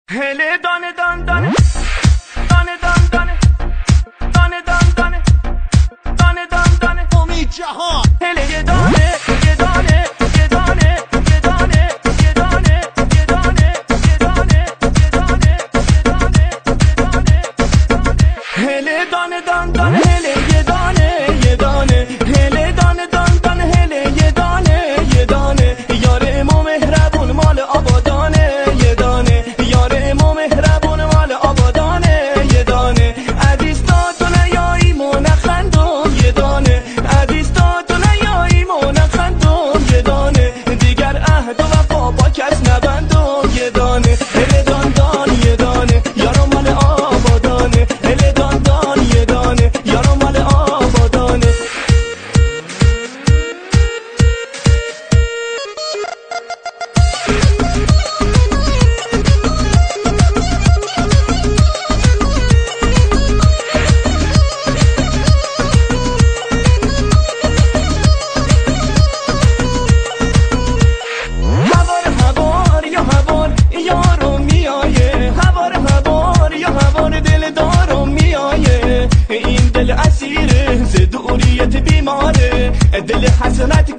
هله دانه دان دانه دانه دان دانه دانه دان دانه دانه دان دانه امید جهان هله یه دانه یه دانه یه دانه یه دانه یه دانه یه دانه یه دانه یه دانه یه دانه یه دانه هله دانه دان دانه هله یه دانه یه دانه هله دانه دان دانه هله یه دانه یه دانه یار امام مهربون مال آبادانه یه دانه یار امام مهربون مال آبادانه یه دانه عزیز تو نیایی نخندم یه دانه عزیز تو نیایی نخندم یه دانه دیگر عهد و وفا با کس نبندم یه دانه هله دان دان یه دانه یارو مال آبادانه هله دان دان یه دانه یارو مال آبادانه یارو میایه هوار هوار یا هوار دل دارم میایه این دل اسیره ز دوریت بیماره دل حسنت